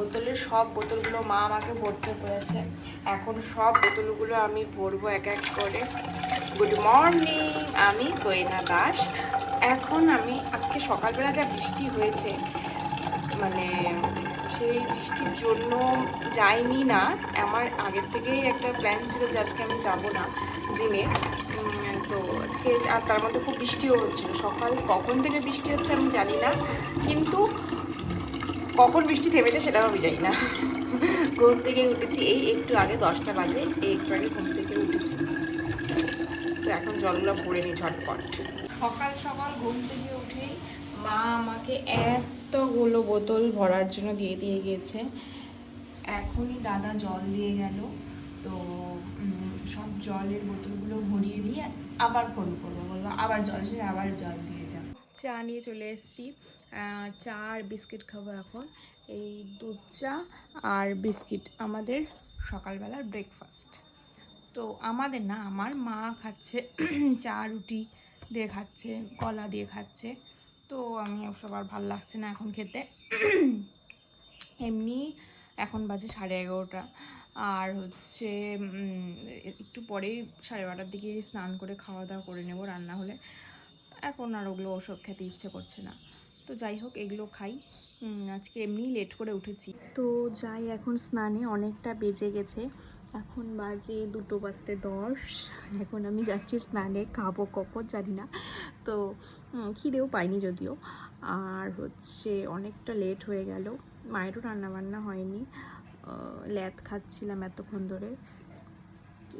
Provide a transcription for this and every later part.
বোতলের সব বোতলগুলো মা আমাকে ভরতে বলেছে। এখন সব বোতলগুলো আমি ভরবো এক এক করে। গুড মর্নিং, আমি গয়না দাস। এখন আমি আজকে সকালবেলা যা বৃষ্টি হয়েছে, মানে সেই বৃষ্টির জন্য যাইনি না। আমার আগের থেকেই একটা প্ল্যান ছিল যে আজকে আমি যাব না জিমে। তো আজকে আর তার মধ্যে খুব বৃষ্টিও হচ্ছিল। সকাল কখন থেকে বৃষ্টি হচ্ছে আমি জানি না, কিন্তু কখন বৃষ্টি থেমেছে সেটাও আমি জানি না। ঘুম থেকে উঠেছি এই একটু আগে, 10টা বাজে, এই একটু আগে ঘুম থেকে উঠেছি। তো এখন জলগুলো ভরে নিই ঝটপট। সকাল সকাল ঘুম থেকে উঠেই মা আমাকে এতগুলো বোতল ভরার জন্য দিয়ে গিয়েছে। এখনই দাদা জল দিয়ে গেল, তো সব জলের বোতলগুলো ভরিয়ে দিয়ে আবার ফোন করবো, বলবো আবার জল এসে আবার জল দিয়ে যাও। চা নিয়ে চলে এসেছি, চা আর বিস্কিট খাবো এখন। এই দুধ চা আর বিস্কিট আমাদের সকালবেলার ব্রেকফাস্ট। তো আমাদের না, আমার মা খাচ্ছে চা রুটি দিয়ে খাচ্ছে, কলা দিয়ে খাচ্ছে। তো আমি ওসব আর ভাল লাগছে না এখন খেতে। এমনি এখন বাজে 11:30, আর হচ্ছে একটু পরেই 12:30টার দিকে স্নান করে খাওয়া দাওয়া করে নেব রান্না হলে। এখন আর ওগুলো ওসব খেতে ইচ্ছে করছে না। তো যাই হোক, এগুলো খাই। আজকে এমনি লেট করে উঠেছি, তো যাই এখন স্নানে। অনেকটা বেজে গেছে, এখন বাজে 2:10। এখন আমি যাচ্ছি স্নানে, খাবো কখন জানি না। তো খিদেও পাইনি যদিও। আর হচ্ছে অনেকটা লেট হয়ে গেল, মায়েরও রান্নাবান্না হয়নি। ল্যাদ খাচ্ছিলাম এতক্ষণ ধরে,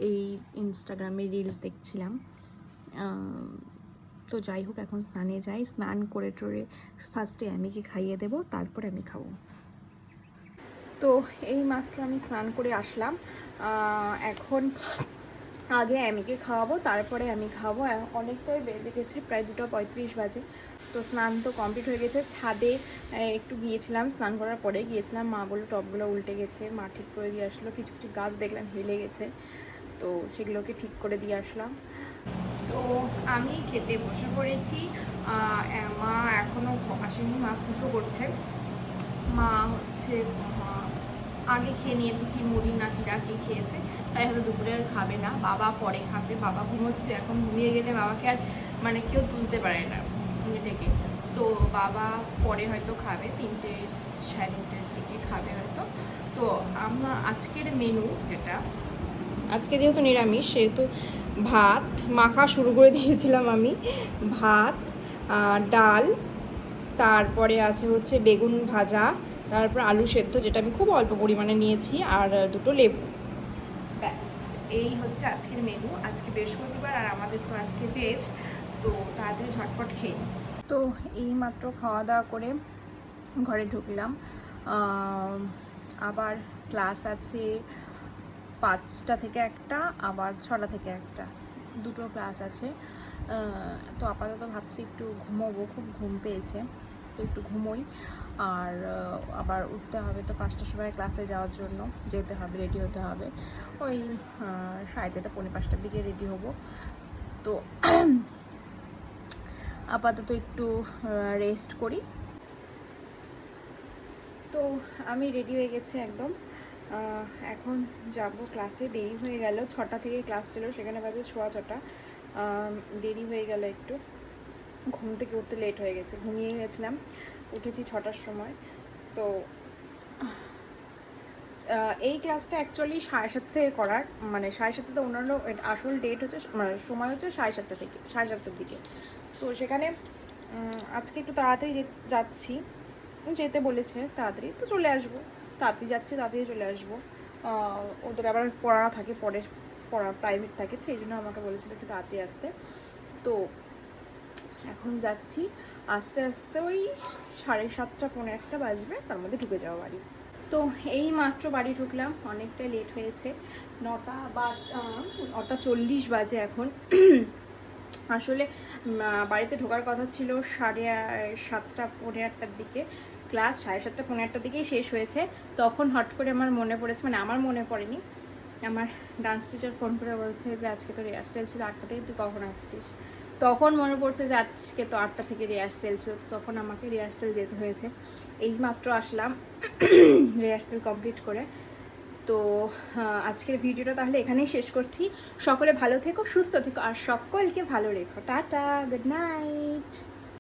এই ইনস্টাগ্রামে রিলস দেখছিলাম। তো যাই হোক, এখন স্নানে যাই। স্নান করে টোরে ফার্স্টে আমিকে খাইয়ে দেব, তারপরে আমি খাবো। তো এই মাত্র আমি স্নান করে আসলাম। এখন আগে আমিকে খাওয়াবো, তারপরে আমি খাবো। অনেকটাই বেজে গেছে, প্রায় 2:35 বাজে। তো স্নান তো কমপ্লিট হয়ে গেছে। ছাদে একটু গিয়েছিলাম, স্নান করার পরে গিয়েছিলাম। মা বললো টবগুলো উল্টে গেছে, মা ঠিক করে দিয়ে আসলো। কিছু কিছু গাছ দেখলাম হেলে গেছে, তো সেগুলোকে ঠিক করে দিয়ে আসলাম। তো আমি খেতে বসে পড়েছি। মা এখনও আসেনি, মা পুজো করছে। মা হচ্ছে আগে খেয়ে নিয়েছে, কি মুড়ি না চিড়া কি খেয়েছে, তাই হয়তো দুপুরে আর খাবে না। বাবা পরে খাবে, বাবা ঘুমোচ্ছে। এখন ঘুমিয়ে গেলে বাবাকে আর মানে কেউ তুলতে পারে না ডেকে। তো বাবা পরে হয়তো খাবে, 3টে 3:30টার দিকে খাবে হয়তো। তো আমরা আজকের মেনু যেটা, আজকে যেহেতু নিরামিষ সেহেতু ভাত মাখা শুরু করে দিয়েছিলাম আমি। ভাত, ডাল, তারপরে আছে হচ্ছে বেগুন ভাজা, তারপর আলু সেদ্ধ, যেটা আমি খুব অল্প পরিমাণে নিয়েছি, আর 2টো লেবু। ব্যাস, এই হচ্ছে আজকের মেনু। আজকে বৃহস্পতিবার, আর আমাদের তো আজকে ভেজ। তো তাড়াতাড়ি ঝটপট খেয়ে নিই। তো এই মাত্র খাওয়া দাওয়া করে ঘরে ঢুকলাম। আবার ক্লাস আছে 5টা থেকে 1টা, আবার 6টা থেকে 1টা, 2টো ক্লাস আছে। তো আপাতত ভাবছি একটু ঘুমোবো, খুব ঘুম পেয়েছে, তো একটু ঘুমোই। আর আবার উঠতে হবে তো 5টার সময় ক্লাসে যাওয়ার জন্য, যেতে হবে, রেডি হতে হবে। ওই 4:30 পৌনে 5টার দিকে রেডি হব। তো আপাতত একটু রেস্ট করি। তো আমি রেডি হয়ে গেছি একদম। এখন যাব ক্লাসে। দেরি হয়ে গেল, 6টা থেকে ক্লাস ছিল, সেখানে বাজে 6:15। দেরি হয়ে গেল একটু, ঘুম থেকে উঠতে লেট হয়ে গেছে, ঘুমিয়ে গেছিলাম। উঠেছি 6টার সময়। তো এই ক্লাসটা অ্যাকচুয়ালি 7:30 থেকে করার, মানে 7:30 অন্যান্য আসল ডেট হচ্ছে, মানে সময় হচ্ছে 7:30 থেকে 7:30টার দিকে। তো সেখানে আজকে একটু তাড়াতাড়ি যাচ্ছি, যেতে বলেছে তাড়াতাড়ি, তো চলে আসবো। তাড়াতাড়ি যাচ্ছি, তাড়াতাড়ি চলে আসবো। ওদের আবার পড়া থাকে, পড়া প্রাইভেট থাকে, সেই জন্য আমাকে বলেছিল একটু তাড়াতাড়ি আসতে। তো এখন যাচ্ছি, আস্তে আস্তে ওই 7:30 পৌনে 1টা বাজবে, তার মধ্যে ঢুকে যাওয়া বাড়ি। তো এই মাত্র বাড়ি ঢুকলাম, অনেকটা লেট হয়েছে। 9:40 বাজে এখন। আসলে বাড়িতে ঢোকার কথা ছিল 7:30 পৌনে 8টার দিকে। ক্লাস 7:30 পৌনে 8টার দিকেই শেষ হয়েছে। তখন হট করে আমার মনে পড়েছে, মানে আমার মনে পড়েনি, আমার ডান্স টিচার ফোন করে বলছে যে আজকে তো রিহার্সেল ছিল 8টা থেকে, তুই কখন আসছিস? তখন মনে পড়ছে যে আজকে তো 8টা থেকে রিহার্সেল ছিল, তখন আমাকে রিহার্সেল যেতে হয়েছে। এই মাত্র আসলাম রিহার্সেল কমপ্লিট করে। তো আজকের ভিডিওটা তাহলে এখানেই শেষ করছি। সকলে ভালো থেকো, সুস্থ থেকো, আর সকলকে ভালো রেখো। Tata, good night.